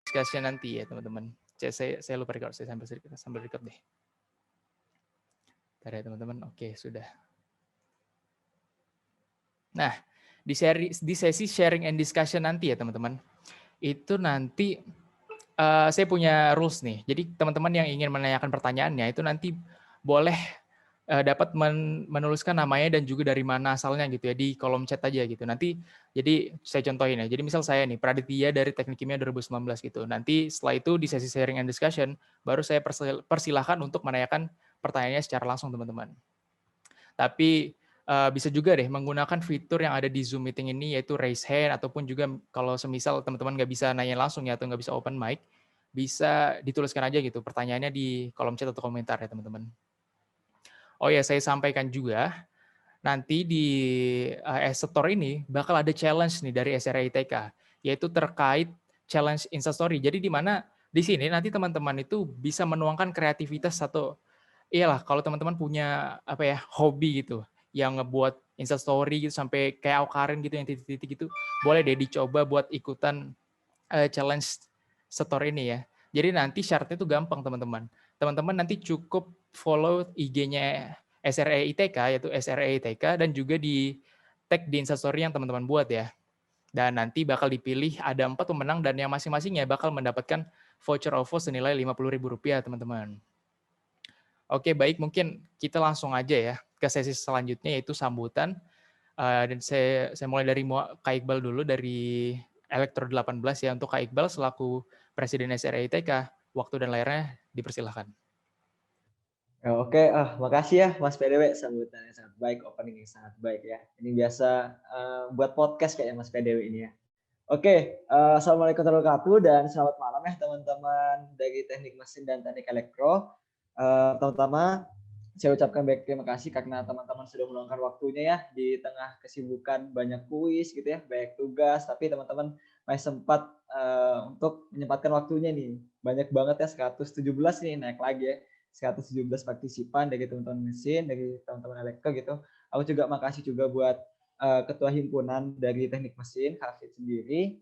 discussion nanti ya teman-teman. Saya lupa record, saya sambil record deh. Bentar ya teman-teman, oke sudah. Nah, di sesi sharing and discussion nanti ya teman-teman, itu nanti saya punya rules nih. Jadi teman-teman yang ingin menanyakan pertanyaannya itu nanti boleh dapat menuliskan namanya dan juga dari mana asalnya gitu ya di kolom chat aja gitu. Nanti jadi saya contohin ya. Jadi misal saya nih Praditya dari Teknik Kimia 2019 gitu. Nanti setelah itu di sesi sharing and discussion baru saya persilahkan untuk menanyakan pertanyaannya secara langsung teman-teman. Tapi bisa juga deh menggunakan fitur yang ada di Zoom meeting ini yaitu raise hand ataupun juga kalau semisal teman-teman nggak bisa nanya langsung ya atau nggak bisa open mic, bisa dituliskan aja gitu pertanyaannya di kolom chat atau komentar ya teman-teman. Oh ya, saya sampaikan juga, nanti di Store ini bakal ada challenge nih dari SRA ITK, yaitu terkait challenge Instastory. Jadi di mana di sini nanti teman-teman itu bisa menuangkan kreativitas atau iyalah kalau teman-teman punya apa ya hobi gitu yang ngebuat Instastory gitu sampai kayak Awkarin gitu yang titik-titik gitu, boleh deh dicoba buat ikutan challenge store ini ya. Jadi nanti syaratnya itu gampang teman-teman. Teman-teman nanti cukup follow IG-nya SRA ITK yaitu SRA ITK dan juga di tag di Instastory yang teman-teman buat ya. Dan nanti bakal dipilih ada 4 pemenang dan yang masing-masingnya bakal mendapatkan voucher OVO senilai Rp50.000 teman-teman. Oke baik, mungkin kita langsung aja ya ke sesi selanjutnya yaitu sambutan. Dan saya mulai dari Kak Iqbal dulu dari Elektro 18 ya. Untuk Kak Iqbal selaku Presiden SRA ITK, waktu dan layarnya dipersilahkan. Oke, makasih ya Mas PDW, sambutannya sangat baik, opening yang sangat baik ya. Ini biasa buat podcast kayaknya Mas PDW ini ya. Oke, Assalamualaikum warahmatullahi wabarakatuh dan selamat malam ya teman-teman dari Teknik Mesin dan Teknik Elektro. Pertama-tama saya ucapkan banyak terima kasih karena teman-teman sudah meluangkan waktunya ya di tengah kesibukan banyak kuis gitu ya, banyak tugas, tapi teman-teman masih sempat untuk menyempatkan waktunya nih. Banyak banget ya, 117 nih, naik lagi ya. 117 partisipan dari teman-teman mesin, dari teman-teman elektro gitu. Aku juga makasih juga buat ketua himpunan dari teknik mesin, Hafid sendiri,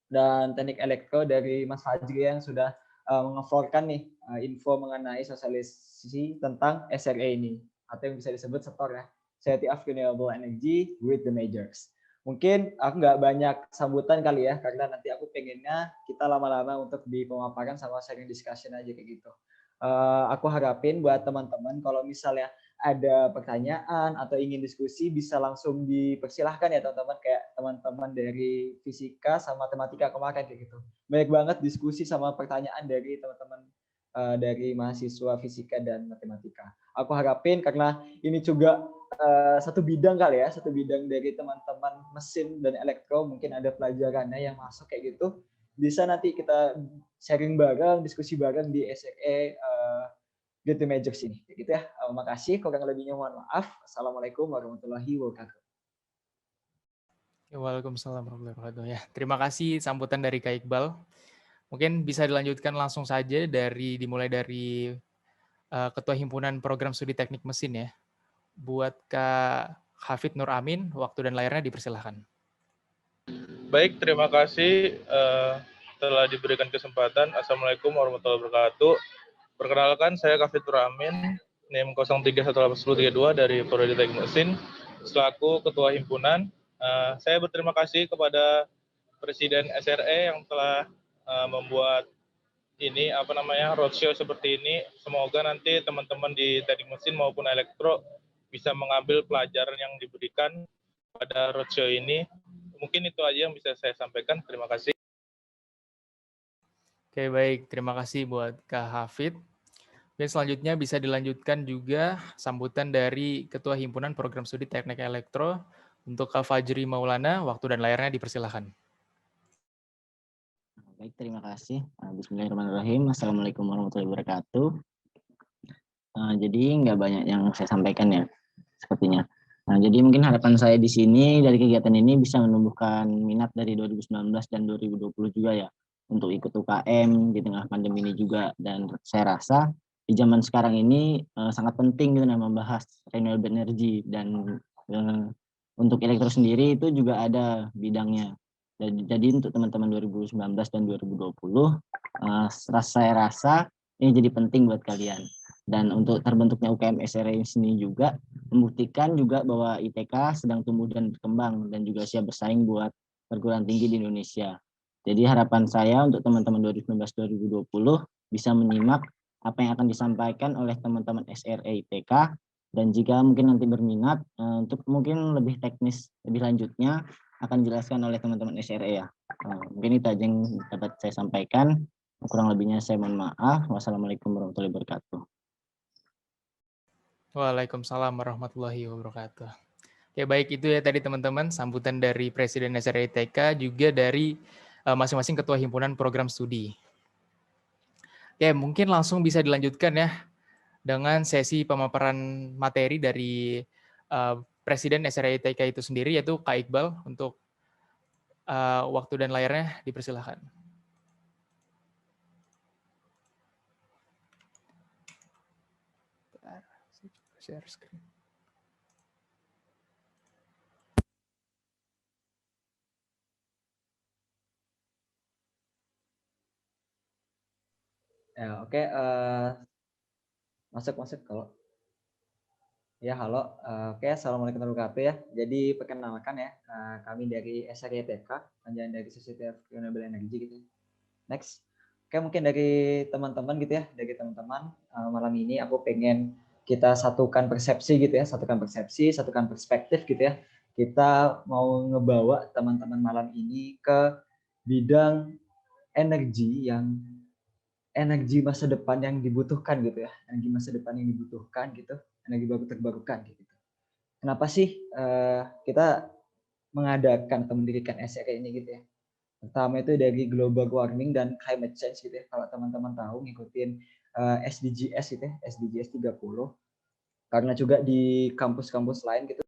dan teknik elektro dari Mas Fajri yang sudah mengeflorkan nih info mengenai sosialisasi tentang SRE ini, atau yang bisa disebut SETOR ya, Society of Renewable Energy with the Majors. Mungkin aku nggak banyak sambutan kali ya, karena nanti aku pengennya kita lama-lama untuk di pemaparan sama sharing discussion aja kayak gitu. Aku harapin buat teman-teman kalau misalnya ada pertanyaan atau ingin diskusi bisa langsung dipersilahkan ya teman-teman, kayak teman-teman dari fisika sama matematika kemarin kayak gitu. Banyak banget diskusi sama pertanyaan dari teman-teman dari mahasiswa fisika dan matematika. Aku harapin karena ini juga satu bidang kali ya, satu bidang dari teman-teman mesin dan elektro, mungkin ada pelajarannya yang masuk kayak gitu. Bisa nanti kita sharing bareng, diskusi bareng di SRE Get the Majors ini. Gitu ya. Makasih, kurang lebihnya mohon maaf. Assalamualaikum warahmatullahi wabarakatuh. Waalaikumsalam warahmatullahi wabarakatuh ya. Terima kasih sambutan dari Kak Iqbal. Mungkin bisa dilanjutkan langsung saja dimulai dari Ketua Himpunan Program Studi Teknik Mesin ya. Buat Kak Hafid Nur Amin, waktu dan layarnya dipersilahkan. Baik, terima kasih telah diberikan kesempatan. Assalamualaikum warahmatullahi wabarakatuh. Perkenalkan, saya Hafid Nur Amin, NIM 03181032 dari Prodi Teknik Mesin, selaku Ketua Himpunan. Saya berterima kasih kepada Presiden SRE yang telah membuat ini roadshow seperti ini. Semoga nanti teman-teman di Teknik Mesin maupun Elektro bisa mengambil pelajaran yang diberikan pada roadshow ini. Mungkin itu aja yang bisa saya sampaikan. Terima kasih. Oke, baik. Terima kasih buat Kak Hafid. Dan selanjutnya bisa dilanjutkan juga sambutan dari Ketua Himpunan Program Studi Teknik Elektro untuk Kak Fajri Maulana. Waktu dan layarnya dipersilahkan. Baik, terima kasih. Bismillahirrahmanirrahim. Assalamualaikum warahmatullahi wabarakatuh. Jadi nggak banyak yang saya sampaikan ya, sepertinya. Jadi mungkin harapan saya di sini dari kegiatan ini bisa menumbuhkan minat dari 2019 dan 2020 juga ya, untuk ikut UKM di tengah pandemi ini juga. Dan saya rasa di zaman sekarang ini sangat penting gitu membahas renewable energy, dan untuk elektro sendiri itu juga ada bidangnya. Jadi untuk teman-teman 2019 dan 2020 Saya rasa ini jadi penting buat kalian. Dan untuk terbentuknya UKM SRE ini juga membuktikan juga bahwa ITK sedang tumbuh dan berkembang dan juga siap bersaing buat perguruan tinggi di Indonesia. Jadi harapan saya untuk teman-teman 2019-2020 bisa menyimak apa yang akan disampaikan oleh teman-teman SRE ITK, dan jika mungkin nanti berminat untuk mungkin lebih teknis lebih lanjutnya akan dijelaskan oleh teman-teman SRE ya. Mungkin itu aja yang dapat saya sampaikan. Kurang lebihnya saya mohon maaf. Wassalamualaikum warahmatullahi wabarakatuh. Waalaikumsalam warahmatullahi wabarakatuh. Oke, baik itu ya tadi teman-teman sambutan dari Presiden SRE ITK juga dari masing-masing ketua himpunan program studi. Oke, mungkin langsung bisa dilanjutkan ya dengan sesi pemaparan materi dari Presiden SRE ITK itu sendiri, yaitu Kak Iqbal. Untuk waktu dan layarnya dipersilahkan. Share screen. Ya, oke. Masuk kalau. Ya, halo. Oke, assalamualaikum warahmatullahi wabarakatuh ya. Jadi perkenalkan ya, kami dari SRE ITK, panjangan dari Society of Renewable Energy gitu. Next. Oke, mungkin dari teman-teman gitu ya, malam ini aku pengen kita satukan persepsi gitu ya, satukan perspektif gitu ya. Kita mau ngebawa teman-teman malam ini ke bidang energi masa depan yang dibutuhkan gitu ya, energi baru terbarukan gitu. Kenapa sih kita mengadakan atau mendirikan SRE ini gitu ya? Pertama itu dari global warming dan climate change gitu ya. Kalau teman-teman tahu ngikutin SDGs gitu ya, SDGs 30. Karena juga di kampus-kampus lain gitu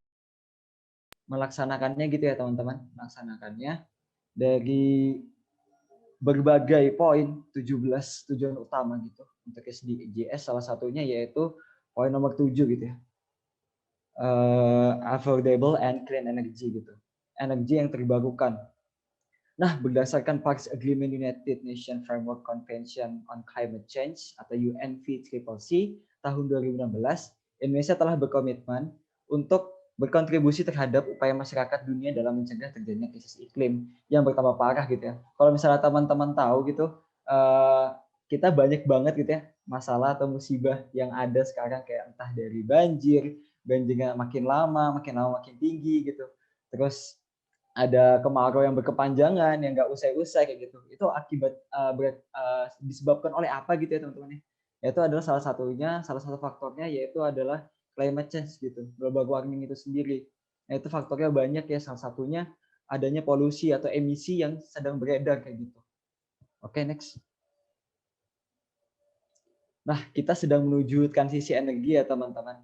melaksanakannya gitu ya teman-teman. Melaksanakannya dari berbagai poin, 17 tujuan utama gitu. Untuk SDGs salah satunya yaitu poin nomor 7 gitu ya. Affordable and clean energy gitu. Energi yang terbarukan. Nah, berdasarkan Paris Agreement United Nations Framework Convention on Climate Change atau UNFCCC tahun 2016, Indonesia telah berkomitmen untuk berkontribusi terhadap upaya masyarakat dunia dalam mencegah terjadinya krisis iklim yang bertambah parah gitu ya. Kalau misalnya teman-teman tahu gitu, kita banyak banget gitu ya masalah atau musibah yang ada sekarang, kayak entah dari banjirnya makin lama makin tinggi gitu. Terus ada kemarau yang berkepanjangan yang nggak usai-usai kayak gitu. Itu akibat disebabkan oleh apa gitu ya teman-teman? Yaitu adalah salah satu faktornya yaitu adalah climate change gitu, global warming itu sendiri. Nah, itu faktornya banyak ya, salah satunya adanya polusi atau emisi yang sedang beredar kayak gitu. Oke, next. Nah, kita sedang menuju transisi energi ya teman-teman.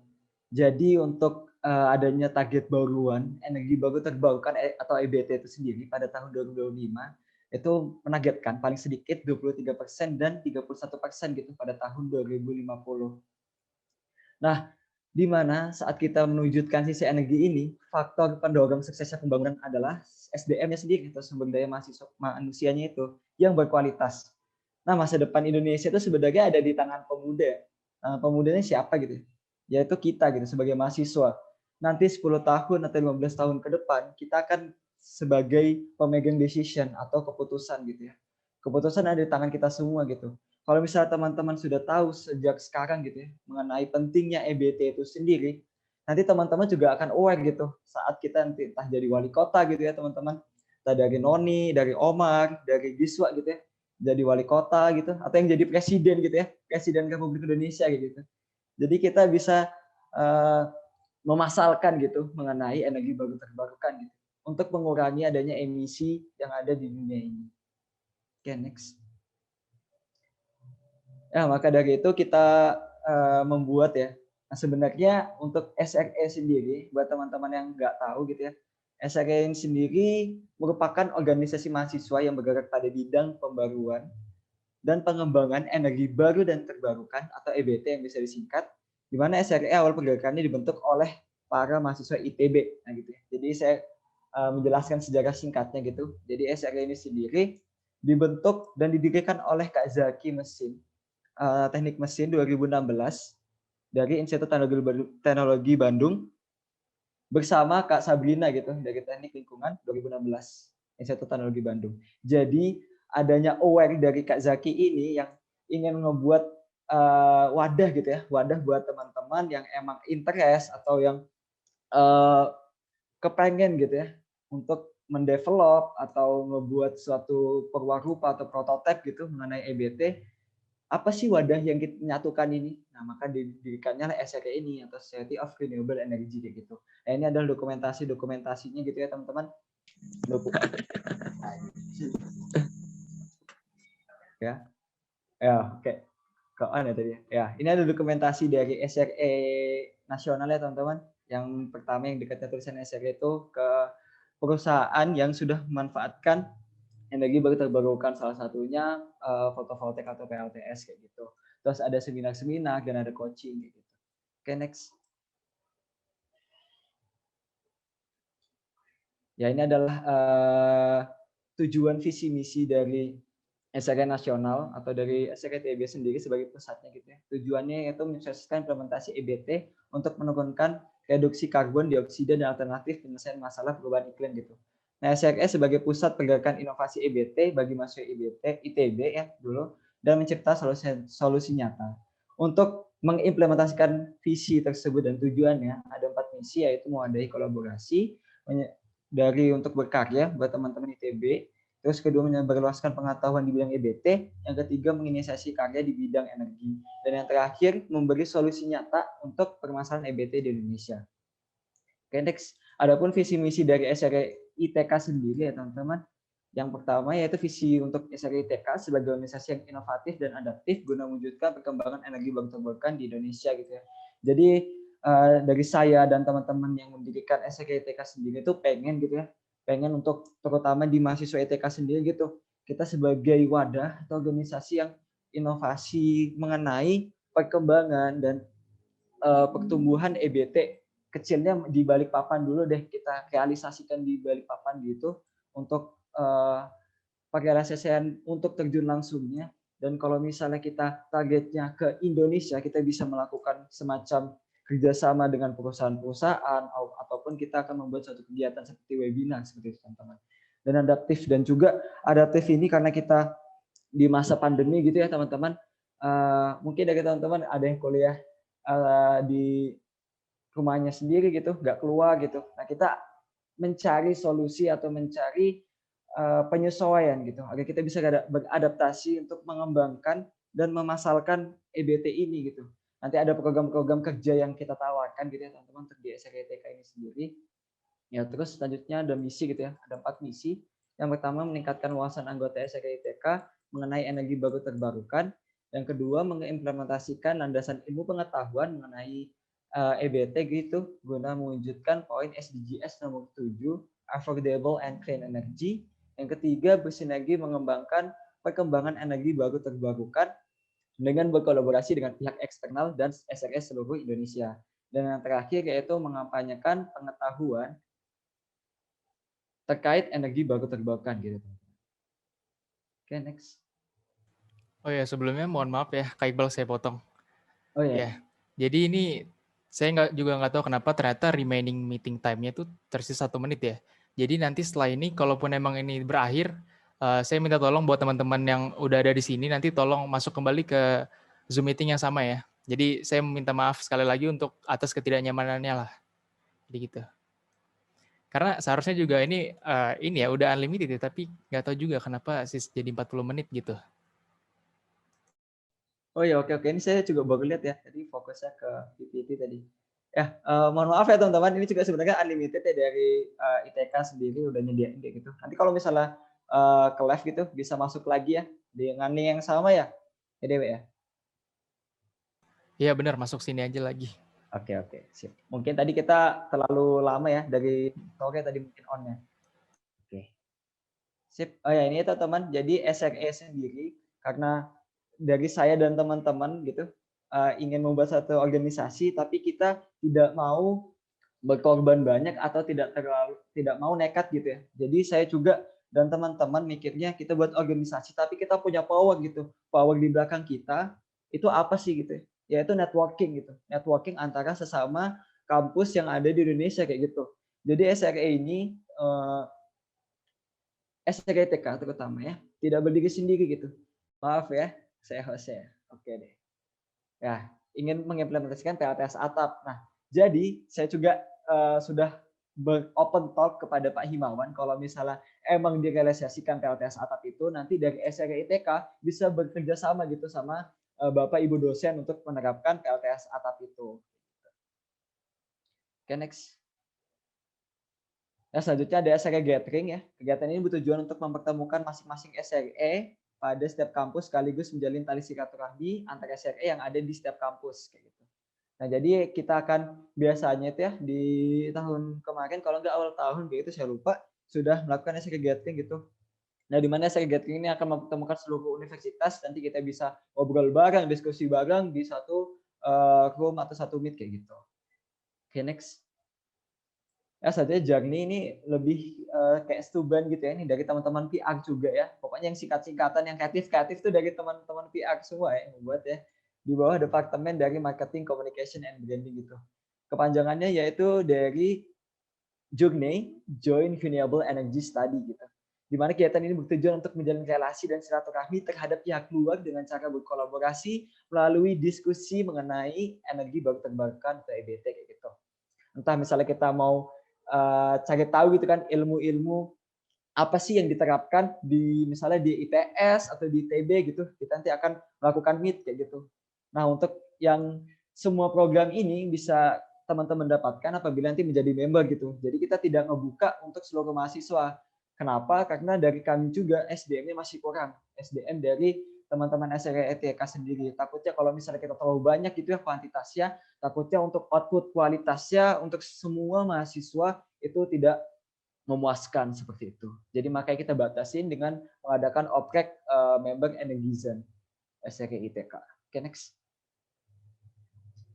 Jadi untuk adanya target baruan energi baru terbarukan atau EBT itu sendiri pada tahun 2025 itu menargetkan paling sedikit 23% dan 31% gitu pada tahun 2050. Nah, di mana saat kita menwujudkan sisi energi ini, faktor pendorong suksesnya pembangunan adalah SDM-nya sendiri atau sumber daya manusianya itu yang berkualitas. Nah, masa depan Indonesia itu sebenarnya ada di tangan pemuda. Pemudanya siapa gitu? Yaitu kita gitu sebagai mahasiswa. Nanti 10 tahun atau 15 tahun ke depan kita akan sebagai pemegang decision atau keputusan gitu ya. Keputusan ada di tangan kita semua gitu. Kalau misalnya teman-teman sudah tahu sejak sekarang gitu ya mengenai pentingnya EBT itu sendiri, nanti teman-teman juga akan aware gitu saat kita nanti entah jadi wali kota gitu ya teman-teman, entah dari Noni, dari Omar, dari Giswa gitu ya, jadi wali kota gitu, atau yang jadi presiden gitu ya, presiden Republik Indonesia gitu. Jadi kita bisa memasalkan gitu mengenai energi baru terbarukan gitu untuk mengurangi adanya emisi yang ada di dunia ini. Oke, next. Ya, maka dari itu kita membuat ya. Nah, sebenarnya untuk SRE sendiri, buat teman-teman yang nggak tahu gitu ya, SRE sendiri merupakan organisasi mahasiswa yang bergerak pada bidang pembaruan dan pengembangan energi baru dan terbarukan atau EBT yang bisa disingkat, di mana SRE awal pergerakannya dibentuk oleh para mahasiswa ITB. Nah, gitu ya. Jadi saya menjelaskan sejarah singkatnya gitu. Jadi SRE ini sendiri dibentuk dan didirikan oleh Kak Zaki Mesin, Teknik Mesin 2016 dari Institut Teknologi Bandung bersama Kak Sabrina gitu dari Teknik Lingkungan 2016 Institut Teknologi Bandung. Jadi adanya aware dari Kak Zaki ini yang ingin ngebuat wadah gitu ya, wadah buat teman-teman yang emang interest atau yang kepengen gitu ya untuk mendevelop atau ngebuat suatu perwarupa atau prototipe gitu mengenai EBT, apa sih wadah yang kita nyatukan ini? Nah, maka didirikannya SRE ini atau Society of Renewable Energy kayak gitu. Nah, ini adalah dokumentasinya gitu ya teman-teman. Ya, oke. Kok aneh tadi ya? Ya, ini ada dokumentasi dari SRE nasional ya teman-teman. Yang pertama yang dekatnya tulisan SRE itu ke perusahaan yang sudah memanfaatkan energi baru terbarukan, salah satunya fotovoltaik atau PLTS kayak gitu. Terus ada seminar-seminar dan ada coaching kayak gitu. Oke, next. Ya, ini adalah tujuan visi misi dari SRE nasional atau dari SRE TB sendiri sebagai pusatnya gitu ya. Tujuannya yaitu mensukseskan implementasi EBT untuk menurunkan reduksi karbon dioksida dan alternatif penyelesaian masalah perubahan iklim gitu. Nah, SRE sebagai pusat pergerakan inovasi EBT bagi mahasiswa ITB ya dulu dan mencipta solusi nyata. Untuk mengimplementasikan visi tersebut dan tujuannya ada 4 misi, yaitu mewadahi kolaborasi dari untuk berkarya buat teman-teman ITB. Terus kedua, menyebarluaskan pengetahuan di bidang EBT. Yang ketiga, menginisiasi karya di bidang energi. Dan yang terakhir, memberi solusi nyata untuk permasalahan EBT di Indonesia. Oke, next. Adapun visi misi dari SRE ITK sendiri ya teman-teman. Yang pertama yaitu visi untuk SRE ITK sebagai organisasi yang inovatif dan adaptif guna mewujudkan perkembangan energi baru terbarukan di Indonesia gitu ya. Jadi dari saya dan teman-teman yang mendirikan SRE ITK sendiri itu pengen gitu ya, pengen untuk terutama di mahasiswa ITK sendiri gitu, kita sebagai wadah atau organisasi yang inovasi mengenai perkembangan dan pertumbuhan EBT kecilnya di Balikpapan dulu deh, kita realisasikan di Balikpapan gitu untuk realisasian untuk terjun langsungnya. Dan kalau misalnya kita targetnya ke Indonesia, kita bisa melakukan semacam kerjasama dengan perusahaan-perusahaan ataupun kita akan membuat suatu kegiatan seperti webinar seperti itu teman-teman. Dan juga adaptif ini karena kita di masa pandemi gitu ya teman-teman. Mungkin dari teman-teman ada yang kuliah di rumahnya sendiri gitu, nggak keluar gitu. Nah, kita mencari solusi atau mencari penyesuaian gitu agar kita bisa beradaptasi untuk mengembangkan dan memasalkan EBT ini gitu. Nanti ada program-program kerja yang kita tawarkan gitu ya teman-teman untuk di SRE ITK ini sendiri. Ya, terus selanjutnya ada misi gitu ya, ada 4 misi. Yang pertama, meningkatkan wawasan anggota SRE ITK mengenai energi baru terbarukan. Yang kedua, mengimplementasikan landasan ilmu pengetahuan mengenai EBT gitu guna mewujudkan poin SDGs nomor 7, affordable and clean energy. Yang ketiga, bersinergi mengembangkan perkembangan energi baru terbarukan dengan berkolaborasi dengan pihak eksternal dan SRE seluruh Indonesia. Dan yang terakhir yaitu mengampanyekan pengetahuan terkait energi baru terbarukan gitu. Oke, next. Oh ya, sebelumnya mohon maaf ya, Kak Iqbal saya potong. Oh ya. Ya, jadi ini saya nggak tahu kenapa ternyata remaining meeting time-nya itu tersisa 1 menit ya. Jadi nanti setelah ini, kalaupun emang ini berakhir, saya minta tolong buat teman-teman yang udah ada di sini, nanti tolong masuk kembali ke Zoom meeting yang sama ya. Jadi saya minta maaf sekali lagi untuk atas ketidaknyamanannya lah. Jadi gitu. Karena seharusnya juga ini ya udah unlimited ya, tapi nggak tahu juga kenapa jadi 40 menit gitu. Oh ya, oke. Ini saya juga baru lihat ya. Tadi fokusnya ke PPT tadi. Ya, mohon maaf ya teman-teman. Ini juga sebenarnya unlimited ya dari ITK sendiri udah nyediain kayak gitu. Nanti kalau misalnya ke live gitu bisa masuk lagi ya dengan link yang sama ya, EDW ya. Iya benar, masuk sini aja lagi. Oke, sip. Mungkin tadi kita terlalu lama ya dari sore tadi mungkin on-nya. Oke. Sip. Oh ya, ini teman-teman. Jadi SRE sendiri karena dari saya dan teman-teman gitu ingin membuat satu organisasi tapi kita tidak mau berkorban banyak atau tidak mau nekat gitu ya. Jadi saya juga Dan teman-teman mikirnya kita buat organisasi tapi kita punya power gitu. Power di belakang kita itu apa sih gitu? Yaitu networking gitu. Networking antara sesama kampus yang ada di Indonesia kayak gitu. Jadi SRE ini SRETK terutama ya, tidak berdiri sendiri gitu. Maaf ya, saya host ya. Oke deh. Ya, ingin mengimplementasikan PLTS atap. Nah, jadi saya juga sudah open talk kepada Pak Himawan kalau misalnya emang direalisasikan PLTS atap itu nanti dari SRITK bisa bekerja sama gitu sama Bapak Ibu dosen untuk menerapkan PLTS atap itu. Oke, next. Nah, selanjutnya ada SRE Gathering ya. Kegiatan ini bertujuan untuk mempertemukan masing-masing SRE pada setiap kampus sekaligus menjalin tali silaturahmi antara SRE yang ada di setiap kampus kayak gitu. Nah, jadi kita akan biasanya itu ya di tahun kemarin kalau nggak awal tahun kayak itu saya lupa sudah melakukan SRE Gathering gitu. Nah, di mana SRE Gathering ini akan mempertemukan seluruh universitas, nanti kita bisa ngobrol bareng, diskusi bareng di satu room atau satu meet kayak gitu. Oke, next. Ya, saja Journey ini lebih kayak stuban gitu ya, ini dari teman-teman PR juga ya. Pokoknya yang singkat-singkatan, yang kreatif-kreatif itu dari teman-teman PR semua ya, yang membuat ya. Di bawah departemen dari Marketing, Communication, and Branding gitu. Kepanjangannya yaitu dari Journey, Joint Renewable Energy Study gitu. Di mana kegiatan ini bertujuan untuk menjalin relasi dan silaturahmi terhadap pihak luar dengan cara berkolaborasi melalui diskusi mengenai energi baru terbarukan ke EBT kayak gitu. Entah misalnya kita mau cari tahu gitu kan ilmu-ilmu apa sih yang diterapkan di misalnya di ITS atau di ITB gitu, kita nanti akan melakukan meet kayak gitu. Nah, untuk yang semua program ini bisa teman-teman dapatkan apabila nanti menjadi member gitu. Jadi kita tidak ngebuka untuk seluruh mahasiswa. Kenapa? Karena dari kami juga SDM-nya masih kurang. SDM dari teman-teman SRETK sendiri. Takutnya kalau misalnya kita terlalu banyak gitu ya kuantitasnya, takutnya untuk output kualitasnya untuk semua mahasiswa itu tidak memuaskan seperti itu. Jadi makanya kita batasin dengan mengadakan oprek member Energy Zone SREITK. Oke, next.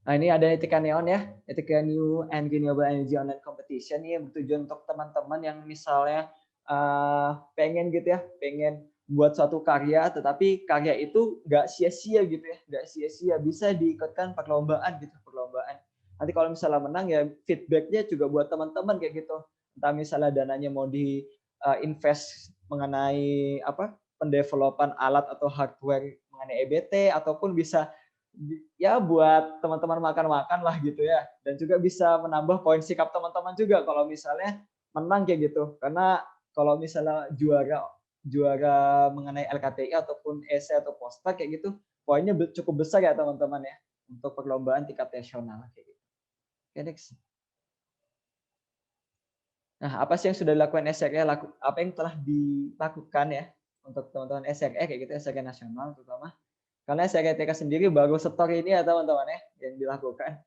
Nah, ini ada Etika Neon ya, Etika New and Renewable Energy Online Competition ini bertujuan untuk teman-teman yang misalnya pengen gitu ya, pengen buat suatu karya, tetapi karya itu nggak sia-sia gitu ya, nggak sia-sia, bisa diikutkan perlombaan gitu, perlombaan. Nanti kalau misalnya menang ya feedbacknya juga buat teman-teman kayak gitu. Entah misalnya dananya mau di invest mengenai apa pendevelopan alat atau hardware mengenai EBT ataupun bisa ya buat teman-teman makan-makan lah gitu ya. Dan juga bisa menambah poin sikap teman-teman juga kalau misalnya menang kayak gitu. Karena kalau misalnya juara mengenai LKTI ataupun esai atau poster kayak gitu, poinnya cukup besar ya teman-teman ya untuk perlombaan tingkat nasional kayak gitu. Oke, next. Nah, apa sih yang sudah dilakukan SRE? Apa yang telah dilakukan ya untuk teman-teman SRE kayak gitu, SRE nasional terutama. Karena SRETK sendiri baru setor ini ya teman-teman ya yang dilakukan.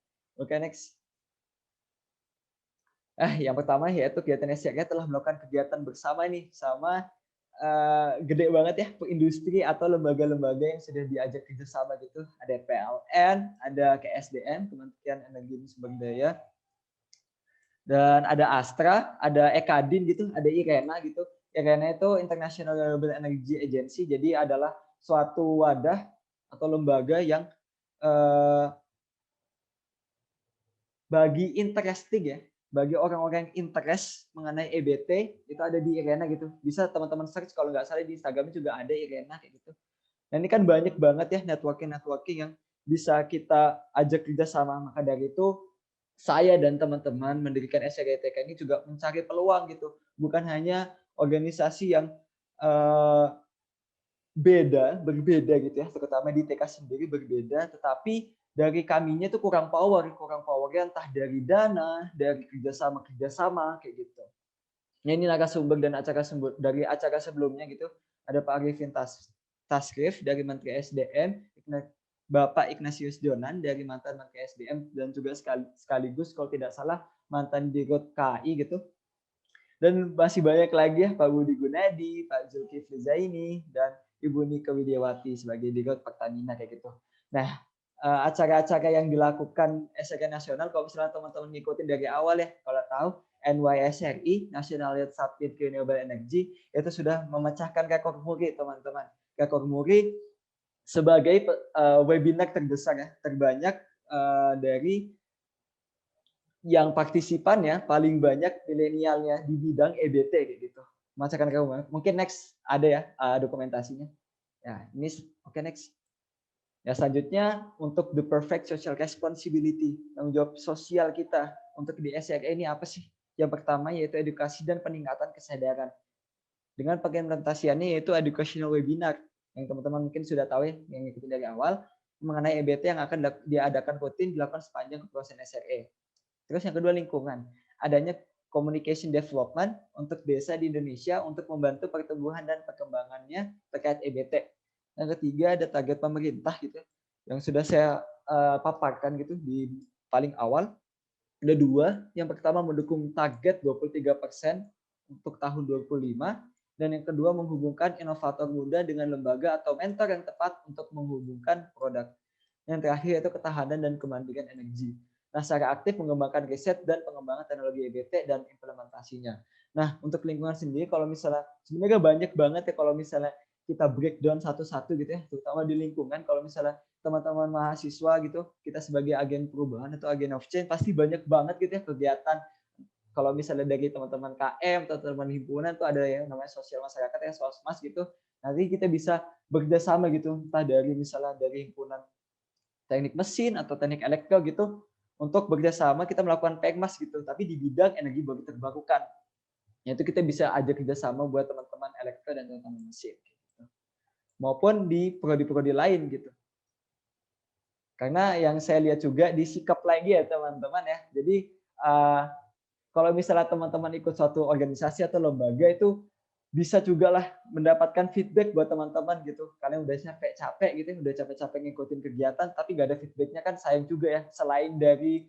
Oke, next. Yang pertama yaitu kegiatan SRE telah melakukan kegiatan bersama nih sama gede banget ya industri atau lembaga-lembaga yang sudah diajak kerjasama gitu. Ada PLN, ada KSDM, Kementerian Energi dan Sumber Daya, dan ada Astra, ada Ekadin gitu, ada IRENA gitu. IRENA itu International Renewable Energy Agency, jadi adalah suatu wadah atau lembaga yang bagi interesting ya, bagi orang-orang yang interest mengenai EBT itu ada di IRENA gitu. Bisa teman-teman search kalau nggak salah di Instagram juga ada IRENA kayak gitu. Nah, ini kan banyak banget ya networking yang bisa kita ajak kerjasama. Maka dari itu saya dan teman-teman mendirikan SRETK ini juga mencari peluang gitu. Bukan hanya organisasi yang berbeda gitu ya, terutama di TK sendiri berbeda, tetapi dari kaminya itu kurang powernya entah dari dana, dari kerjasama kayak gitu. Nah, ini narasumber dan dari acara sebelumnya gitu, ada Pak Arifin Tasrif dari Menteri SDM, Bapak Ignatius Jonan dari mantan Menteri SDM dan juga sekaligus kalau tidak salah mantan Dirut KAI gitu. Dan masih banyak lagi ya, Pak Budi Gunadi, Pak Zulkifli Zaini, dan Ibu Nika Widiawati sebagai Dirut Pertamina kayak gitu. Nah, acara-acara yang dilakukan SRE Nasional, kalau misalnya teman-teman ngikutin dari awal ya, kalau tahu NYSRI, National Youth Summit Renewable Energy, itu sudah memecahkan rekor muri, teman-teman. Rekor muri sebagai webinar terbesar ya, terbanyak dari yang partisipannya paling banyak milenialnya di bidang EBT kayak gitu. Memecahkan rekor muri. Mungkin next ada ya dokumentasinya. Ya, ini oke, next. Ya, selanjutnya untuk the perfect social responsibility, tanggung jawab sosial kita untuk di SRE ini apa sih? Yang pertama yaitu edukasi dan peningkatan kesadaran. Dengan pengimplementasiannya yaitu educational webinar yang teman-teman mungkin sudah tahu ya, yang ikutin dari awal mengenai EBT yang akan diadakan rutin dilakukan sepanjang proses SRE. Terus yang kedua lingkungan, adanya communication development untuk desa di Indonesia untuk membantu pertumbuhan dan perkembangannya terkait EBT. Yang ketiga ada target pemerintah gitu yang sudah saya paparkan gitu di paling awal. Ada dua, yang pertama mendukung target 23% untuk tahun 2025 dan yang kedua menghubungkan inovator muda dengan lembaga atau mentor yang tepat untuk menghubungkan produk. Yang terakhir yaitu ketahanan dan kemandirian energi. Nah, secara aktif mengembangkan riset dan pengembangan teknologi EBT dan implementasinya. Nah, untuk lingkungan sendiri kalau misalnya sebenarnya banyak banget ya kalau misalnya kita breakdown satu-satu gitu ya, terutama di lingkungan. Kalau misalnya teman-teman mahasiswa gitu, kita sebagai agen perubahan atau agen of change pasti banyak banget gitu ya kegiatan. Kalau misalnya dari teman-teman KM atau teman himpunan tuh ada yang namanya sosial masyarakat ya, sosmas gitu. Nanti kita bisa bekerjasama gitu, entah dari misalnya dari himpunan teknik mesin atau teknik elektro gitu, untuk bekerjasama kita melakukan pekmas gitu, tapi di bidang energi baru terbarukan. Yaitu kita bisa ajak kerjasama buat teman-teman elektro dan teman-teman mesin. Maupun di prodi-prodi lain gitu. Karena yang saya lihat juga di sikap lagi ya teman-teman ya. Jadi kalau misalnya teman-teman ikut suatu organisasi atau lembaga itu bisa juga lah mendapatkan feedback buat teman-teman gitu. Kalian udah capek-capek gitu, udah capek-capek ngikutin kegiatan tapi nggak ada feedbacknya kan sayang juga ya. Selain dari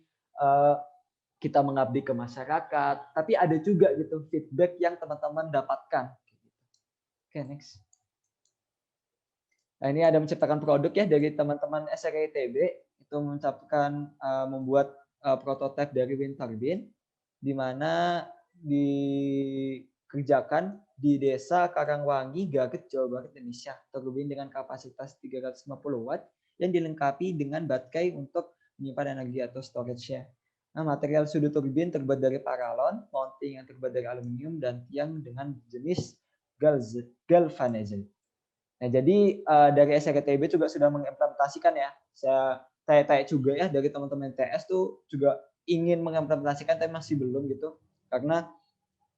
kita mengabdi ke masyarakat, tapi ada juga gitu feedback yang teman-teman dapatkan. Oke, next. Nah, ini ada menciptakan produk ya dari teman-teman SRE ITB, itu membuat prototipe dari wind turbine, di mana dikerjakan di desa Karangwangi, Garut, Jawa Barat, Indonesia. Turbin dengan kapasitas 350 watt yang dilengkapi dengan baterai untuk menyimpan energi atau storage-nya. Nah, material sudut turbin terbuat dari paralon, mounting yang terbuat dari aluminium, dan tiang dengan jenis galvanized. Nah, jadi dari SRTB juga sudah mengimplementasikan ya. Saya tanya-tanya juga ya dari teman-teman TS tuh juga ingin mengimplementasikan tapi masih belum gitu. Karena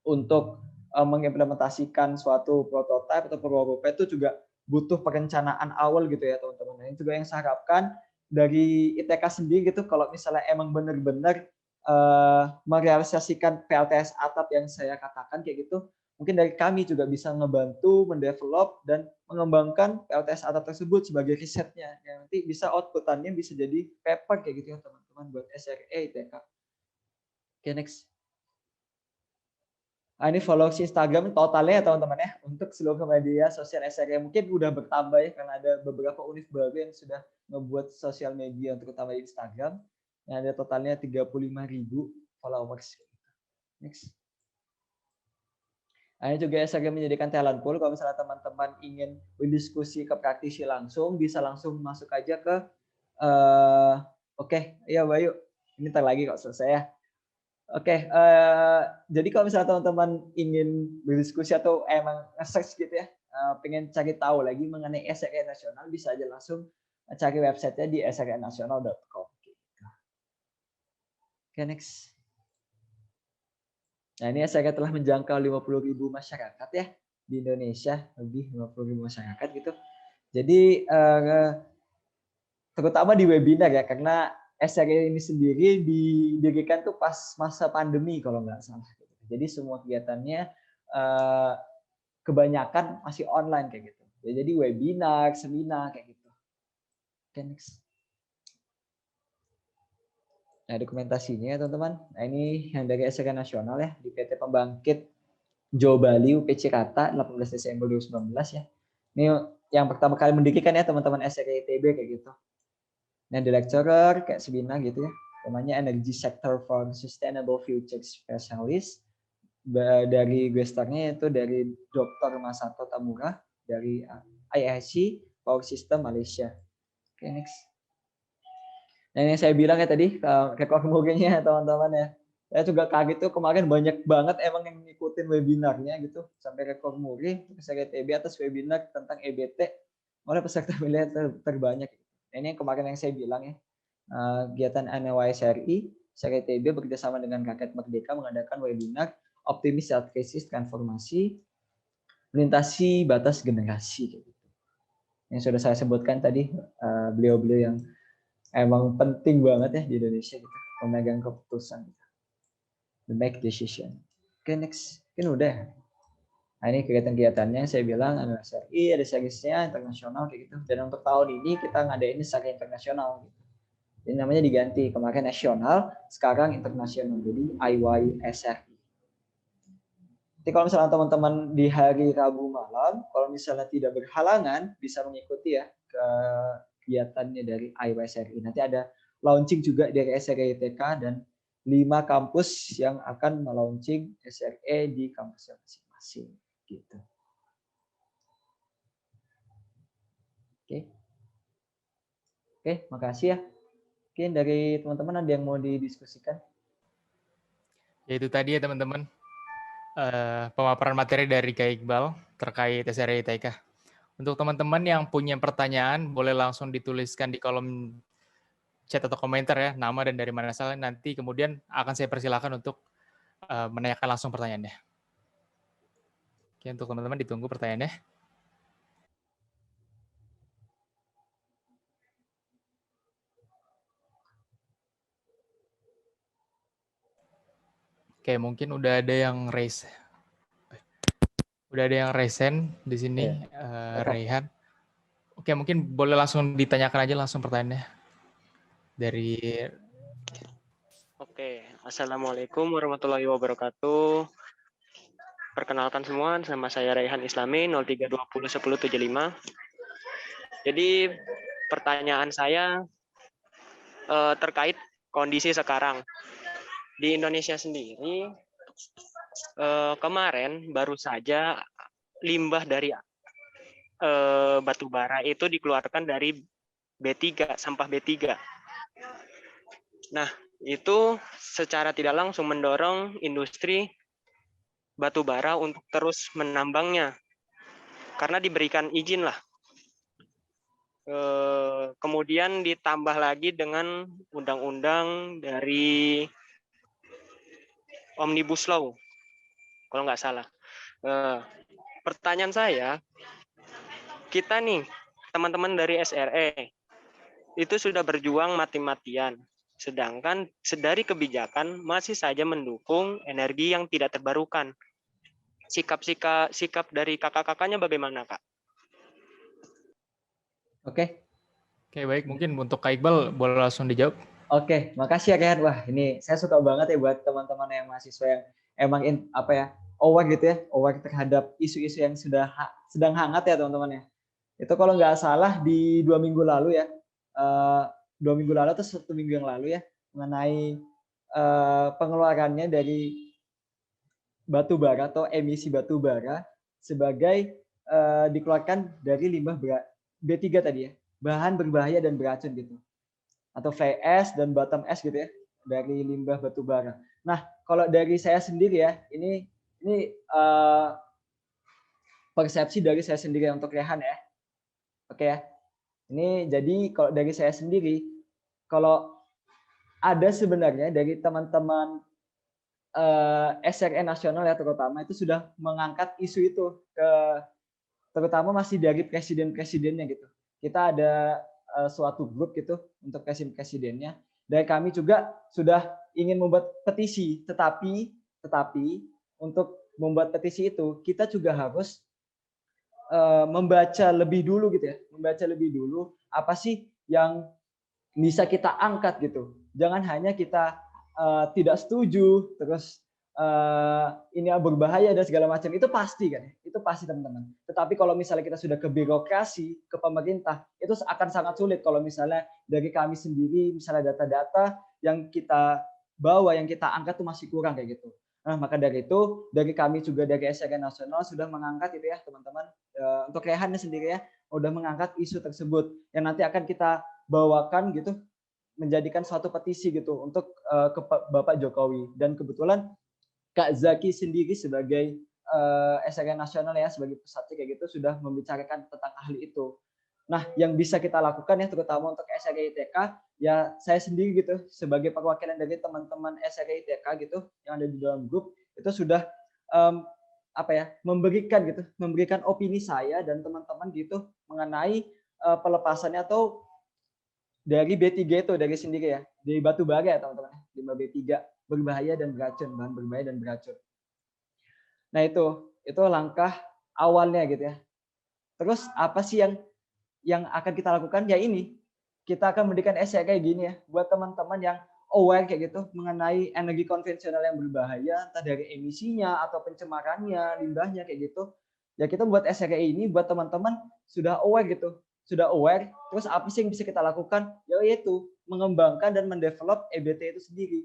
untuk mengimplementasikan suatu prototipe atau prototipe itu juga butuh perencanaan awal gitu ya teman-teman. Ini juga yang saya harapkan dari ITK sendiri gitu kalau misalnya emang benar-benar merealisasikan PLTS atap yang saya katakan kayak gitu, mungkin dari kami juga bisa ngebantu mendevelop dan mengembangkan PLTS atap tersebut sebagai risetnya yang nanti bisa outputannya bisa jadi paper kayak gitu ya teman-teman buat SRE ITK. Oke, next. Nah, ini followers Instagram totalnya ya teman-teman ya untuk seluruh media sosial SRE mungkin udah bertambah ya karena ada beberapa univ baru yang sudah ngebuat sosial media terutama di Instagram yang ada totalnya 35.000 followers. Next. Nah, ini juga SRE menjadikan talent pool. Kalau misalnya teman-teman ingin berdiskusi ke praktisi langsung, bisa langsung masuk aja ke oke, ya Bayu. Ini ntar lagi kok selesai ya. Oke, jadi kalau misalnya teman-teman ingin berdiskusi atau emang nge-search gitu ya, pengen cari tahu lagi mengenai SRE Nasional, bisa aja langsung cari websitenya di srenasional.com. Oke, next. Nah, ini SRE telah menjangkau 50.000 masyarakat ya di Indonesia, lebih 50.000 masyarakat gitu. Jadi terutama di webinar ya, karena SRE ini sendiri didirikan tuh pas masa pandemi kalau nggak salah. Jadi semua kegiatannya kebanyakan masih online kayak gitu. Ya, jadi webinar, seminar kayak gitu. Oke, next. Nah, dokumentasinya teman-teman. Nah, ini yang dari SRE Nasional ya di PT Pembangkit Jawa Bali UPC Kata 18 Desember 2019 ya. Ini yang pertama kali mendirikan ya teman-teman SRE ITB kayak gitu. Nah, di lecturer kayak seminar gitu ya. namanya Energy Sector for Sustainable Future Specialist. Dari gestarnya itu dari Dr. Masato Tamura dari IIC Power System Malaysia. Oke, next. Nah, ini saya bilang ya tadi rekor murinya teman-teman ya. Saya juga kaget tuh kemarin banyak banget emang yang ngikutin webinarnya gitu sampai rekor muri peserta TB atas webinar tentang EBT oleh peserta militer terbanyak. Nah, ini yang kemarin yang saya bilang ya. Kegiatan NWSRI peserta TB bekerjasama dengan Rakyat Merdeka mengadakan webinar Optimis Saat Krisis Transformasi Melintasi Batas Generasi. Yang sudah saya sebutkan tadi, beliau-beliau yang emang penting banget ya di Indonesia gitu, pemegang keputusan, the make decision. Oke, next. Mungkin udah. Nah, ini kegiatan-kegiatannya saya bilang ada SRI, ada serisnya internasional kayak gitu. Dan untuk tahun ini kita ngadain secara internasional gitu. Jadi namanya diganti, kemarin nasional, sekarang internasional. Jadi IYSRI. Jadi kalau misalnya teman-teman di hari Rabu malam, kalau misalnya tidak berhalangan, bisa mengikuti ya kegiatannya dari IYSRI. Nanti ada launching juga dari SRE ITK dan 5 kampus yang akan melaunching SRE di kampusnya masing-masing. Gitu. Oke, makasih ya. Mungkin dari teman-teman ada yang mau didiskusikan? Ya itu tadi ya teman-teman. Pemaparan materi dari Kak Iqbal terkait SRE ITK. Untuk teman-teman yang punya pertanyaan, boleh langsung dituliskan di kolom chat atau komentar ya, nama dan dari mana asalnya. Nanti kemudian akan saya persilakan untuk menanyakan langsung pertanyaannya. Oke, untuk teman-teman ditunggu pertanyaannya. Oke, mungkin udah ada yang raise. Udah ada yang resen di sini, Raihan. Oke, mungkin boleh langsung ditanyakan aja langsung pertanyaannya. Oke, Assalamualaikum warahmatullahi wabarakatuh. Perkenalkan semua, nama saya Raihan Islami, 03201075. Jadi pertanyaan saya terkait kondisi sekarang. Di Indonesia sendiri, kemarin baru saja limbah dari batu bara itu dikeluarkan dari B3, sampah B3. Nah, itu secara tidak langsung mendorong industri batu bara untuk terus menambangnya karena diberikan izin lah. Kemudian ditambah lagi dengan undang-undang dari Omnibus Law kalau nggak salah. Pertanyaan saya, kita nih teman-teman dari SRE itu sudah berjuang mati-matian, sedangkan dari kebijakan masih saja mendukung energi yang tidak terbarukan. Sikap dari kakak-kakaknya bagaimana, Kak? Oke, Baik. Mungkin untuk Kak Iqbal boleh langsung dijawab. Oke, makasih ya Rehan. Wah, ini saya suka banget ya buat teman-teman yang mahasiswa yang emang aware gitu ya, aware terhadap isu-isu yang sedang hangat ya teman-teman ya. Itu kalau nggak salah di 2 minggu lalu ya, 2 minggu lalu atau 1 minggu yang lalu ya, mengenai pengeluarannya dari batu bara atau emisi batu bara sebagai dikeluarkan dari limbah B3 tadi ya, bahan berbahaya dan beracun gitu. Atau VS dan bottom S gitu ya, dari limbah batu bara. Nah, kalau dari saya sendiri ya, ini persepsi dari saya sendiri untuk Rehan ya. Oke ya. Ini jadi kalau dari saya sendiri, kalau ada sebenarnya dari teman-teman SRE nasional ya terutama itu sudah mengangkat isu itu terutama masih dari presiden-presidennya gitu. Kita ada suatu grup gitu untuk presiden-presidennya. Dan kami juga sudah ingin membuat petisi, tetapi untuk membuat petisi itu kita juga harus membaca lebih dulu gitu ya, membaca lebih dulu apa sih yang bisa kita angkat gitu. Jangan hanya kita tidak setuju terus ini berbahaya dan segala macam, itu pasti kan, itu pasti teman-teman. Tetapi kalau misalnya kita sudah ke birokrasi, ke pemerintah, itu akan sangat sulit kalau misalnya dari kami sendiri, misalnya data-data yang kita bawa, yang kita angkat itu masih kurang kayak gitu. Nah, maka dari itu, dari kami juga dari SRG Nasional sudah mengangkat itu ya teman-teman, untuk Rehannya sendiri ya, sudah mengangkat isu tersebut yang nanti akan kita bawakan gitu, menjadikan suatu petisi gitu untuk ke Bapak Jokowi. Dan kebetulan Kak Zaki sendiri sebagai SRG Nasional ya, sebagai pusatnya kayak gitu, sudah membicarakan tentang ahli itu. Nah, yang bisa kita lakukan ya, terutama untuk SRG ITK, ya saya sendiri gitu, sebagai perwakilan dari teman-teman SRG ITK gitu, yang ada di dalam grup, itu sudah memberikan opini saya dan teman-teman gitu mengenai pelepasannya atau dari B3 itu, dari sendiri ya, dari batu bara ya teman-teman, 5B3, berbahaya dan beracun, bahan berbahaya dan beracun. Nah itu langkah awalnya gitu ya. Terus apa sih yang akan kita lakukan? Ya ini, kita akan memberikan essay kayak gini ya, buat teman-teman yang aware kayak gitu mengenai energi konvensional yang berbahaya, entah dari emisinya atau pencemarannya, limbahnya kayak gitu. Ya kita buat essay kayak ini buat teman-teman sudah aware gitu, sudah aware. Terus apa sih yang bisa kita lakukan? Yaitu mengembangkan dan mendevelop EBT itu sendiri.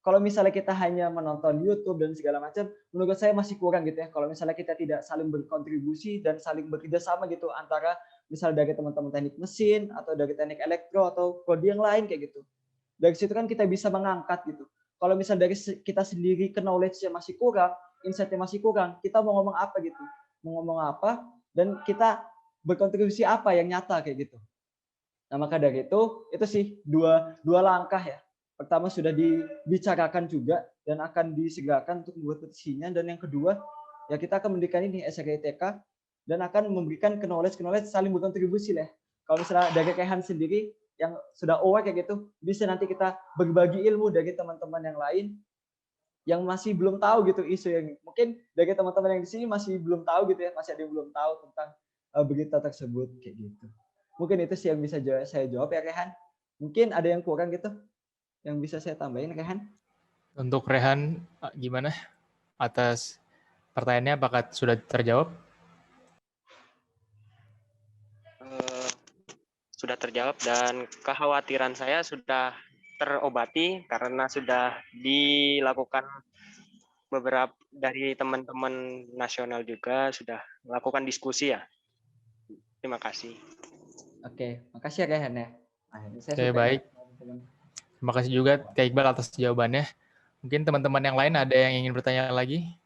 Kalau misalnya kita hanya menonton YouTube dan segala macam, menurut saya masih kurang gitu ya. Kalau misalnya kita tidak saling berkontribusi dan saling bekerja sama gitu antara misalnya dari teman-teman teknik mesin atau dari teknik elektro atau prodi yang lain kayak gitu. Dari situ kan kita bisa mengangkat gitu. Kalau misalnya dari kita sendiri knowledge-nya masih kurang, insight-nya masih kurang, kita mau ngomong apa gitu. Mau ngomong apa dan kita berkontribusi apa yang nyata kayak gitu. Nah, maka dari itu sih dua langkah ya. Pertama sudah dibicarakan juga dan akan disegerakan untuk membuat petisinya, dan yang kedua ya kita akan memberikan ini SRG ITK dan akan memberikan knowledge saling berkontribusi lah. Kalau misalnya dari Rehan sendiri yang sudah aware kayak gitu, bisa nanti kita berbagi ilmu dari teman-teman yang lain yang masih belum tahu gitu isu yang mungkin dari teman-teman yang di sini masih belum tahu gitu ya, masih ada yang belum tahu tentang berita tersebut kayak gitu. Mungkin itu sih yang bisa saya jawab ya Rehan. Mungkin ada yang kurang gitu yang bisa saya tambahin Rehan. Untuk Rehan gimana atas pertanyaannya, apakah sudah terjawab? Sudah terjawab dan kekhawatiran saya sudah terobati karena sudah dilakukan beberapa dari teman-teman nasional juga sudah melakukan diskusi ya. Terima kasih. Oke, makasih ya Rehan ya. Oke, baik. Terima kasih juga Kak Iqbal atas jawabannya. Mungkin teman-teman yang lain ada yang ingin bertanya lagi?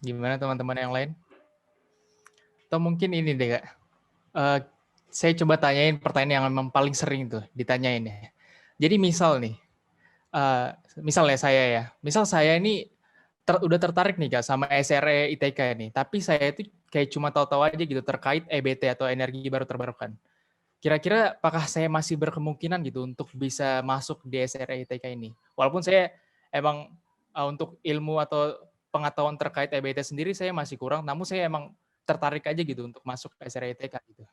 Gimana teman-teman yang lain? Atau mungkin ini deh Kak, saya coba tanyain pertanyaan yang memang paling sering tuh ditanyain ya. Jadi misal nih, misalnya saya ya, misal saya ini udah tertarik nih Kak sama SRE ITK ini, tapi saya itu kayak cuma tahu-tahu aja gitu terkait EBT atau energi baru terbarukan. Kira-kira apakah saya masih berkemungkinan gitu untuk bisa masuk di SRE ITK ini? Walaupun saya emang untuk ilmu atau pengetahuan terkait EBT sendiri saya masih kurang, namun saya emang tertarik aja gitu untuk masuk ke SRE ITK gitu.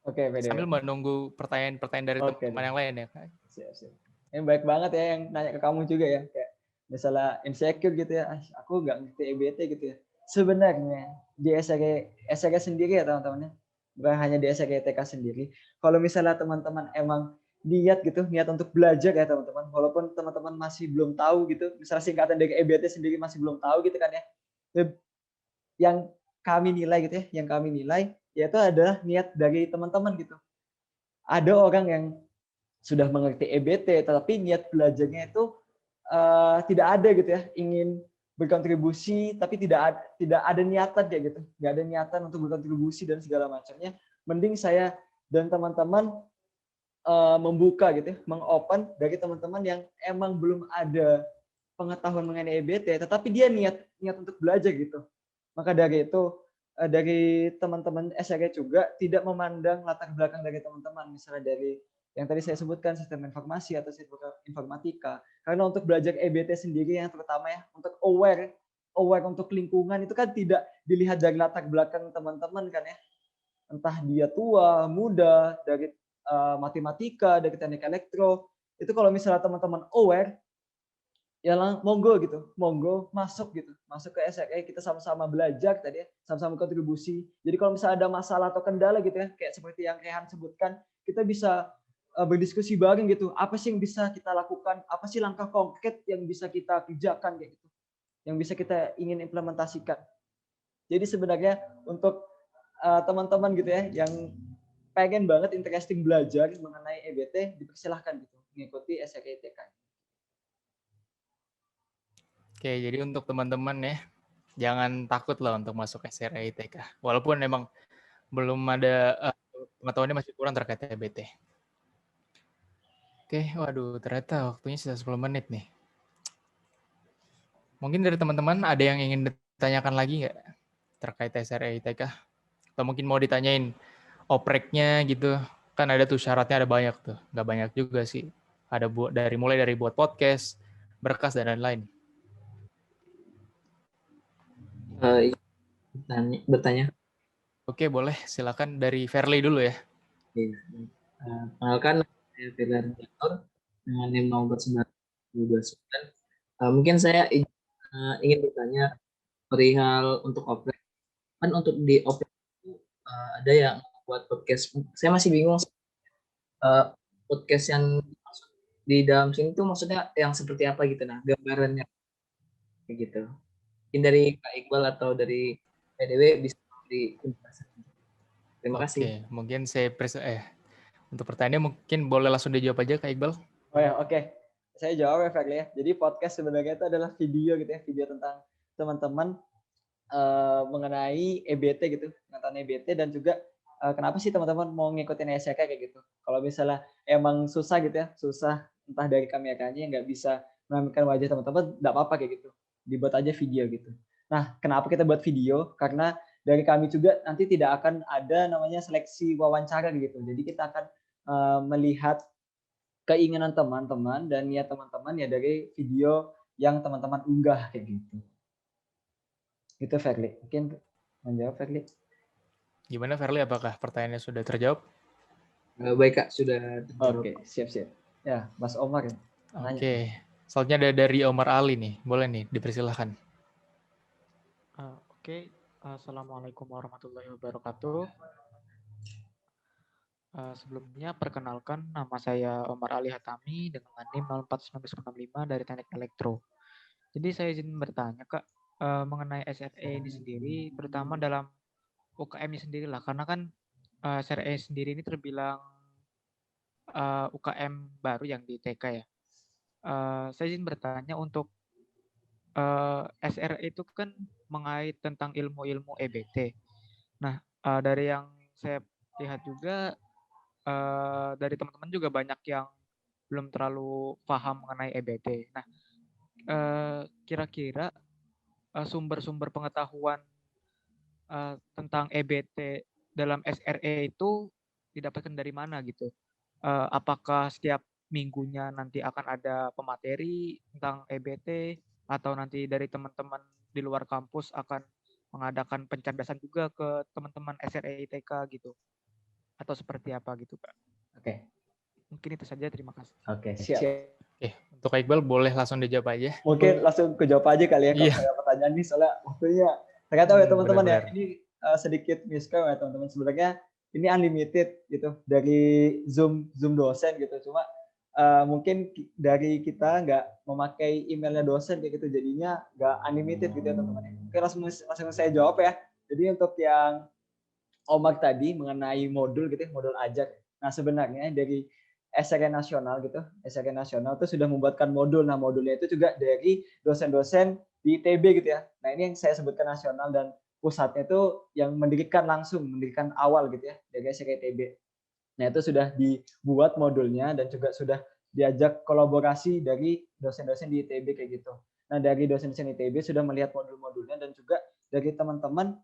Oke, Sambil menunggu pertanyaan-pertanyaan dari teman-teman yang lain ya. Siap. Ini baik banget ya yang nanya ke kamu juga ya, kayak misalnya insecure gitu ya, aku nggak ngerti EBT gitu ya. Sebenarnya di SRG sendiri ya teman-teman, bukan hanya di SRG ITK sendiri. Kalau misalnya teman-teman emang niat untuk belajar ya teman-teman, walaupun teman-teman masih belum tahu gitu, misalnya singkatan dari EBT sendiri masih belum tahu gitu kan ya, yang kami nilai gitu ya, yaitu adalah niat dari teman-teman gitu. Ada orang yang sudah mengerti EBT, tetapi niat belajarnya itu tidak ada gitu ya, ingin berkontribusi, tapi tidak ada niatan kayak gitu, nggak ada niatan untuk berkontribusi dan segala macamnya. Mending saya dan teman-teman membuka gitu ya, mengopen dari teman-teman yang emang belum ada pengetahuan mengenai EBT, tetapi dia niat untuk belajar gitu. Maka dari itu dari teman-teman SRE juga tidak memandang latar belakang dari teman-teman, misalnya dari yang tadi saya sebutkan sistem informasi atau sistem informatika. Karena untuk belajar EBT sendiri yang terutama ya untuk aware untuk lingkungan itu kan tidak dilihat dari latar belakang teman-teman kan ya. Entah dia tua, muda, dari matematika, dari teknik elektro. Itu kalau misalnya teman-teman aware, ya monggo masuk ke SRE, kita sama-sama belajar tadi ya, sama-sama kontribusi. Jadi kalau misalnya ada masalah atau kendala gitu ya, kayak seperti yang Rehan sebutkan, kita bisa berdiskusi bareng gitu. Apa sih yang bisa kita lakukan? Apa sih langkah konkret yang bisa kita kerjakan kayak gitu? Yang bisa kita ingin implementasikan. Jadi sebenarnya untuk teman-teman gitu ya, yang pengen banget interesting belajar mengenai EBT, dipersilahkan gitu mengikuti SRE ITK. Oke, jadi untuk teman-teman ya, jangan takut lah untuk masuk SRE ITK. Walaupun memang belum ada pengetahuannya masih kurang terkait EBT. Oke, waduh, ternyata waktunya sudah 10 menit nih. Mungkin dari teman-teman ada yang ingin ditanyakan lagi nggak terkait SRE ITK? Atau mungkin mau ditanyain opreknya gitu. Kan ada tuh syaratnya ada banyak tuh. Nggak banyak juga sih. Ada mulai dari buat podcast, berkas, dan lain-lain. Bertanya. Oke, boleh. Silakan dari Verly dulu ya. Kenalkan, saya Firly Ardianto dengan NIM nomor 929. Mungkin saya ingin bertanya perihal untuk oprek. Kan untuk di oprek itu ada yang buat podcast. Saya masih bingung podcast yang di dalam sini tuh maksudnya yang seperti apa gitu, nah gambarannya kayak gitu. Mungkin dari Kak Iqbal atau dari PDW bisa di penjelasan. Terima kasih. Oke, mungkin saya untuk pertanyaannya mungkin boleh langsung dijawab aja Kak Iqbal. Oh ya, oke. Saya jawab ya, Ferli ya. Jadi podcast sebenarnya itu adalah video gitu ya, video tentang teman-teman mengenai EBT gitu, tentang EBT, dan juga kenapa sih teman-teman mau ngikutin SRE kayak gitu. Kalau misalnya emang susah gitu ya, susah entah dari kameranya nggak bisa menampilkan wajah teman-teman, nggak apa-apa kayak gitu. Dibuat aja video gitu. Nah, kenapa kita buat video? Karena dari kami juga nanti tidak akan ada namanya seleksi wawancara gitu. Jadi kita akan melihat keinginan teman-teman dan niat teman-teman ya dari video yang teman-teman unggah kayak gitu. Itu Ferli. Mungkin menjawab Ferli. Gimana Verly, apakah pertanyaannya sudah terjawab? Baik Kak, sudah terjawab. Oke, siap-siap. Ya, Mas Omar ya. Oke. Selanjutnya ada dari Omar Ali nih. Boleh nih, dipersilahkan. Oke. Assalamualaikum warahmatullahi wabarakatuh. Sebelumnya perkenalkan, nama saya Omar Ali Hatami dengan NIM 041965 dari Teknik Elektro. Jadi saya izin bertanya Kak, mengenai SRE ini sendiri, terutama dalam UKM-nya sendiri lah, karena kan SRE sendiri ini terbilang UKM baru yang di TK ya. Saya izin bertanya untuk SRE itu kan mengait tentang ilmu-ilmu EBT. Nah, dari yang saya lihat juga, dari teman-teman juga banyak yang belum terlalu paham mengenai EBT. Nah, kira-kira sumber-sumber pengetahuan tentang EBT dalam SRE itu didapatkan dari mana gitu? Apakah setiap minggunya nanti akan ada pemateri tentang EBT, atau nanti dari teman-teman di luar kampus akan mengadakan pencerdasan juga ke teman-teman SRE ITK gitu? Atau seperti apa gitu Kak? Oke. Mungkin itu saja, terima kasih. Oke, siap. Oke, untuk Kak Iqbal boleh langsung dijawab aja. Mungkin langsung kejawab aja kali ya kalau ada pertanyaan nih, soalnya waktunya ternyata ya teman-teman ya, ini sedikit miskom ya teman-teman. Sebenarnya ini unlimited gitu dari Zoom dosen gitu. Cuma mungkin dari kita nggak memakai emailnya dosen kayak gitu, jadinya nggak unlimited gitu ya teman-teman. Oke, langsung saya jawab ya. Jadi untuk yang Omar tadi mengenai modul gitu, modul ajar. Nah sebenarnya dari SRE nasional gitu, SRE nasional itu sudah membuatkan modul. Nah modulnya itu juga dari dosen-dosen di ITB gitu ya. Nah ini yang saya sebutkan nasional, dan pusatnya itu yang mendirikan awal gitu ya dari SRE ITB. Nah itu sudah dibuat modulnya dan juga sudah diajak kolaborasi dari dosen-dosen di ITB kayak gitu. Nah dari dosen-dosen ITB sudah melihat modul-modulnya, dan juga dari teman-teman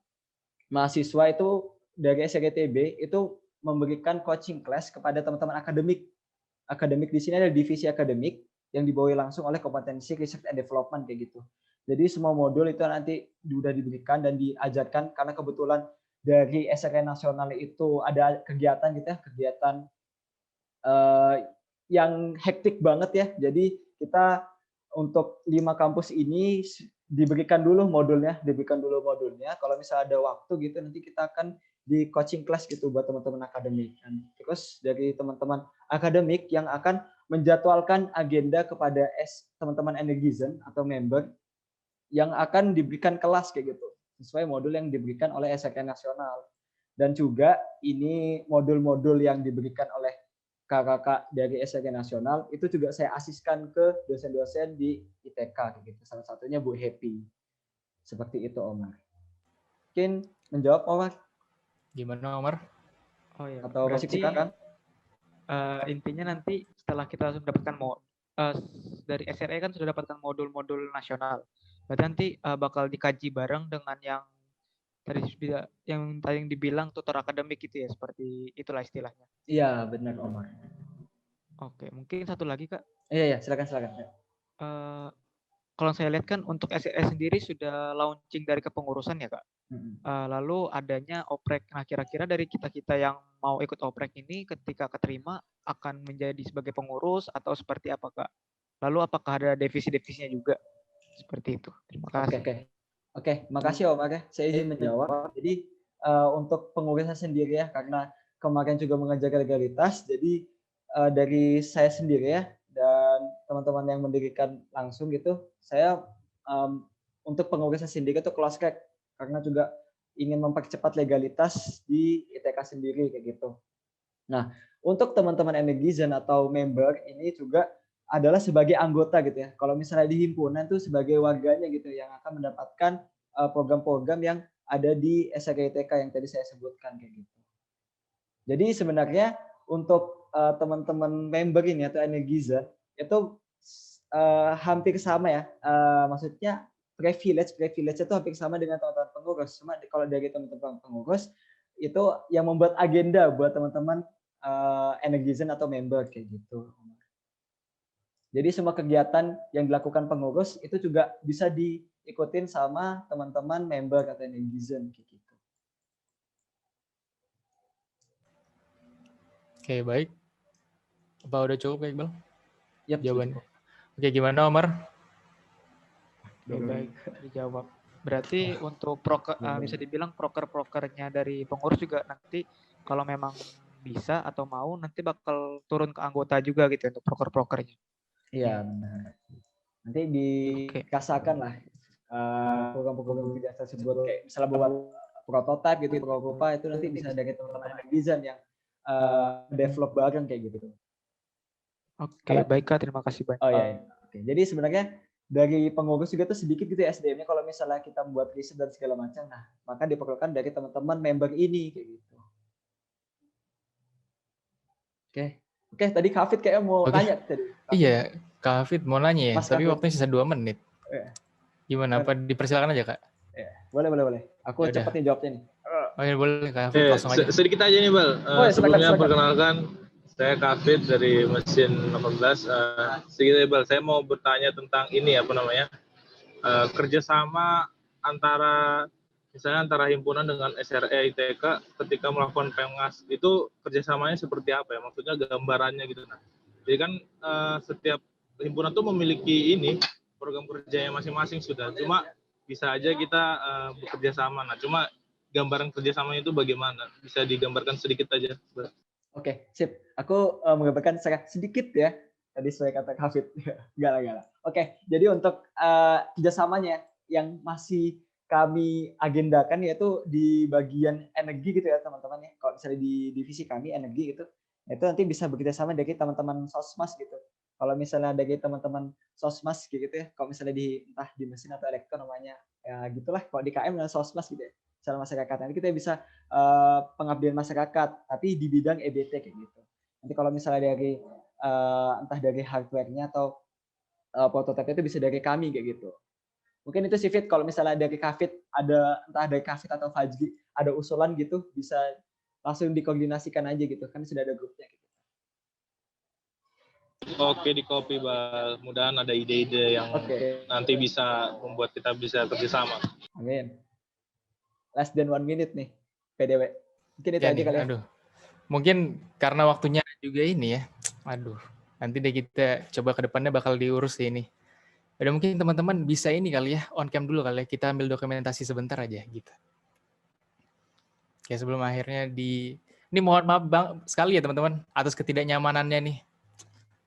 mahasiswa itu dari SRTB itu memberikan coaching class kepada teman-teman akademik. Akademik di sini ada divisi akademik yang dibawahi langsung oleh kompetensi research and development kayak gitu. Jadi semua modul itu nanti sudah diberikan dan diajarkan karena kebetulan dari SRN nasional itu ada kegiatan gitu ya, kegiatan yang hektik banget ya. Jadi kita untuk 5 kampus ini diberikan dulu modulnya. Kalau misalnya ada waktu gitu nanti kita akan di coaching class gitu buat teman-teman akademik. Dan terus dari teman-teman akademik yang akan menjadwalkan agenda kepada teman-teman Energizen atau member yang akan diberikan kelas kayak gitu sesuai modul yang diberikan oleh SRN nasional. Dan juga ini modul-modul yang diberikan oleh kakak-kakak dari SRN nasional itu juga saya asiskan ke dosen-dosen di ITK kayak gitu. Salah satunya Bu Happy. Seperti itu Omar. Mungkin menjawab Omar? Gimana Omar? Oh ya, Atau masih berarti kurang? intinya nanti setelah kita sudah dapatkan dari SRE kan sudah dapatkan modul-modul nasional. Berarti nanti bakal dikaji bareng dengan yang tadi dibilang tutor akademik gitu ya, seperti itulah istilahnya. Iya, benar Omar. Oke, mungkin satu lagi Kak. Iya, silakan. Kalau saya lihat kan untuk SRE sendiri sudah launching dari kepengurusan ya Kak. Lalu adanya oprek. Nah, kira-kira dari kita-kita yang mau ikut oprek ini ketika keterima akan menjadi sebagai pengurus atau seperti apa Kak? Lalu apakah ada divisi-divisinya juga? Seperti itu. Terima kasih. Oke, makasih Om Aga. Saya izin menjawab. Jadi untuk pengurusnya sendiri ya, karena kemarin juga mengajar legalitas, jadi dari saya sendiri ya dan teman-teman yang mendirikan langsung gitu, saya untuk pengurusnya sendiri itu close track karena juga ingin mempercepat legalitas di ITK sendiri kayak gitu. Nah, untuk teman-teman Energizen atau member ini juga adalah sebagai anggota gitu ya. Kalau misalnya di himpunan tuh sebagai warganya gitu yang akan mendapatkan program-program yang ada di SRITK yang tadi saya sebutkan kayak gitu. Jadi sebenarnya untuk teman-teman member ini atau Energizen itu hampir sama ya. Maksudnya privilege itu hampir sama dengan teman-teman pengurus. Cuma kalau dari teman-teman pengurus itu yang membuat agenda buat teman-teman Energizen atau member kayak gitu. Jadi semua kegiatan yang dilakukan pengurus itu juga bisa diikutin sama teman-teman member atau Energizen kayak gitu. Oke, baik. Apa udah cukup Kak Iqbal? Yap, jawabannya. Oke, gimana Omar? Oke, baik, dijawab. Berarti untuk bisa dibilang proker-prokernya dari pengurus juga nanti kalau memang bisa atau mau nanti bakal turun ke anggota juga gitu untuk proker-prokernya. Iya, benar. Nanti dikasakan lah program-program kerja tersebut kayak misalnya buat prototipe gitu, prototipe itu nanti bisa dari teman-teman Energizen yang develop bareng kayak gitu. Oke, baik Kak, terima kasih banyak. Oh iya. Oke. Jadi sebenarnya dari pengurus juga tuh sedikit gitu ya SDM-nya kalau misalnya kita membuat riset dan segala macam, nah maka diperlukan dari teman-teman member ini kayak gitu. Oke, tadi Kak Hafid kayaknya mau tanya tadi. Iya, Kak Hafid mau nanya ya, Mas tapi Kafid. waktunya sisa 2 menit. Gimana, apa dipersilakan aja Kak? Boleh. Aku cepat nih jawabnya nih. Oh ya boleh Kak Hafid, langsung aja. Sedikit aja nih Bal, sebelumnya perkenalkan saya Kak Hafid dari Mesin 18. Sedikit aja Bal, saya mau bertanya tentang ini kerjasama antara misalnya antara himpunan dengan SRE ITK ketika melakukan pengas itu kerjasamanya seperti apa ya? Maksudnya gambarannya gitu. Nah, jadi kan setiap himpunan tuh memiliki ini program kerjanya masing-masing sudah. Cuma bisa aja kita bekerja sama. Nah, cuma gambaran kerjasamanya itu bagaimana? Bisa digambarkan sedikit aja. Oke, sip. Aku menggambarkan secara sedikit ya. Tadi saya kata Hafid. Gala. Oke, jadi untuk kerjasamanya yang masih kami agendakan yaitu di bagian energi gitu ya teman-teman ya. Kalau misalnya di divisi kami energi itu nanti bisa bekerjasama dari teman-teman sosmas gitu. Kalau misalnya dari teman-teman sosmas gitu ya, kalau misalnya entah di mesin atau elektro namanya ya gitulah. Kalau di KM dan sosmas gitu ya. Misalnya masyarakat nanti kita bisa pengabdian masyarakat tapi di bidang EBT kayak gitu. Nanti kalau misalnya dari entah dari hardware-nya atau prototipe itu bisa dari kami kayak gitu. Mungkin itu sih Fit, kalau misalnya dari Kafit ada, entah dari Kafit atau Fajri ada usulan gitu, bisa langsung dikoordinasikan aja gitu, kan sudah ada grupnya gitu. Oke, di copy Bal. Mudahan ada ide-ide yang Oke. nanti bisa membuat kita bisa kerjasama. Amin. Less than 1 minute nih, PDW. Mungkin itu Ya aja nih, kali ya. aduh. Mungkin karena waktunya juga ini ya. Aduh, nanti deh kita coba ke depannya bakal diurus sih ini. Udah mungkin teman-teman bisa ini kali ya, on cam dulu kali ya. Kita ambil dokumentasi sebentar aja gitu. Oke, sebelum akhirnya ini mohon maaf Bang sekali ya teman-teman atas ketidaknyamanannya nih.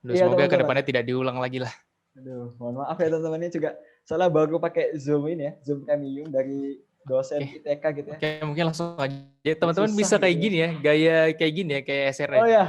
Aduh, Iya, semoga teman-teman. kedepannya tidak diulang lagi lah. Aduh, mohon maaf ya teman-teman, ini juga soalnya baru pakai Zoom ini ya, Zoom Premium dari dosen Oke. ITK gitu ya. Oke, mungkin langsung aja. Teman-teman Susah bisa kayak gitu gini ya, gaya kayak gini ya, kayak SRE. Oh ya,